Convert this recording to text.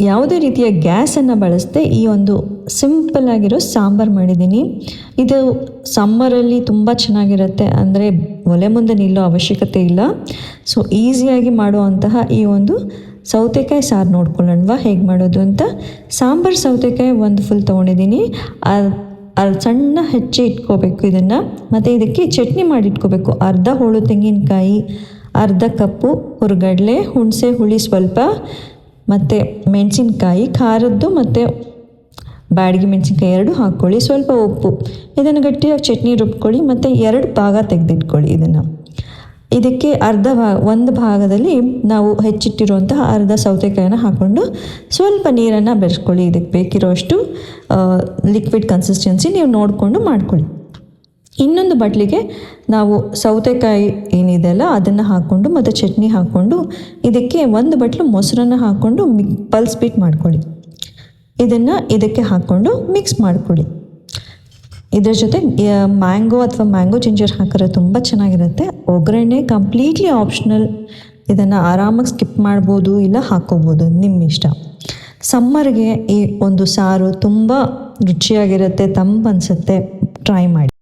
ಯಾವುದೇ ರೀತಿಯ ಗ್ಯಾಸನ್ನು ಬಳಸದೆ ಈ ಒಂದು ಸಿಂಪಲ್ ಆಗಿರೋ ಸಾಂಬಾರು ಮಾಡಿದ್ದೀನಿ. ಇದು ಸಮ್ಮರಲ್ಲಿ ತುಂಬ ಚೆನ್ನಾಗಿರುತ್ತೆ, ಅಂದರೆ ಒಲೆ ಮುಂದೆ ನಿಲ್ಲೋ ಅವಶ್ಯಕತೆ ಇಲ್ಲ. ಸೊ ಈಸಿಯಾಗಿ ಮಾಡುವಂತಹ ಈ ಒಂದು ಸೌತೆಕಾಯಿ ಸಾರು ನೋಡ್ಕೊಳ್ಳೋಣವಾ ಹೇಗೆ ಮಾಡೋದು ಅಂತ. ಸಾಂಬಾರು ಸೌತೆಕಾಯಿ ಒಂದು ಫುಲ್ ತೊಗೊಂಡಿದ್ದೀನಿ. ಸಣ್ಣ ಹೆಚ್ಚಿ ಇಟ್ಕೋಬೇಕು ಇದನ್ನು. ಮತ್ತು ಇದಕ್ಕೆ ಚಟ್ನಿ ಮಾಡಿ ಇಟ್ಕೋಬೇಕು. ಅರ್ಧ ಹೋಳು ತೆಂಗಿನಕಾಯಿ, ಅರ್ಧ ಕಪ್ಪು ಹುರ್ಗಡ್ಲೆ, ಹುಣಸೆ ಹುಳಿ ಸ್ವಲ್ಪ, ಮತ್ತು ಮೆಣಸಿನ್ಕಾಯಿ ಖಾರದ್ದು ಮತ್ತು ಬ್ಯಾಡಗಿ ಮೆಣಸಿನ್ಕಾಯಿ 2 ಹಾಕ್ಕೊಳ್ಳಿ, ಸ್ವಲ್ಪ ಉಪ್ಪು. ಇದನ್ನು ಗಟ್ಟಿಯಾಗಿ ಚಟ್ನಿ ರುಬ್ಕೊಳ್ಳಿ ಮತ್ತು 2 ಭಾಗ ತೆಗೆದಿಟ್ಕೊಳ್ಳಿ. ಇದಕ್ಕೆ ಒಂದು ಭಾಗದಲ್ಲಿ ನಾವು ಹೆಚ್ಚಿಟ್ಟಿರುವಂತಹ ಅರ್ಧ ಸೌತೆಕಾಯಿನ ಹಾಕ್ಕೊಂಡು ಸ್ವಲ್ಪ ನೀರನ್ನು ಬೆರೆಸ್ಕೊಳ್ಳಿ. ಇದಕ್ಕೆ ಬೇಕಿರೋಷ್ಟು ಲಿಕ್ವಿಡ್ ಕನ್ಸಿಸ್ಟೆನ್ಸಿ ನೀವು ನೋಡಿಕೊಂಡು ಮಾಡ್ಕೊಳ್ಳಿ. ಇನ್ನೊಂದು ಬಟ್ಲಿಗೆ ನಾವು ಸೌತೆಕಾಯಿ ಏನಿದೆಯಲ್ಲ ಅದನ್ನು ಹಾಕ್ಕೊಂಡು ಮತ್ತು ಚಟ್ನಿ ಹಾಕ್ಕೊಂಡು ಇದಕ್ಕೆ 1 ಬಟ್ಲು ಮೊಸರನ್ನು ಹಾಕ್ಕೊಂಡು ಪಲ್ಸ್ ಬೀಟ್ ಮಾಡ್ಕೊಳ್ಳಿ. ಇದಕ್ಕೆ ಹಾಕ್ಕೊಂಡು ಮಿಕ್ಸ್ ಮಾಡ್ಕೊಳ್ಳಿ. ಇದರ ಜೊತೆ ಮ್ಯಾಂಗೋ ಅಥವಾ ಮ್ಯಾಂಗೋ ಜಿಂಜರ್ ಹಾಕಿದ್ರೆ ತುಂಬ ಚೆನ್ನಾಗಿರುತ್ತೆ. ಒಗ್ಗರಣೆ ಕಂಪ್ಲೀಟ್ಲಿ ಆಪ್ಷನಲ್. ಇದನ್ನು ಆರಾಮಾಗಿ ಸ್ಕಿಪ್ ಮಾಡ್ಬೋದು, ಇಲ್ಲ ಹಾಕ್ಕೋಬೋದು, ನಿಮ್ಮ ಇಷ್ಟ. ಸಮ್ಮರ್ಗೆ ಈ ಒಂದು ಸಾರು ತುಂಬ ರುಚಿಯಾಗಿರುತ್ತೆ, ತಂಪು ಅನಿಸುತ್ತೆ. ಟ್ರೈ ಮಾಡಿ.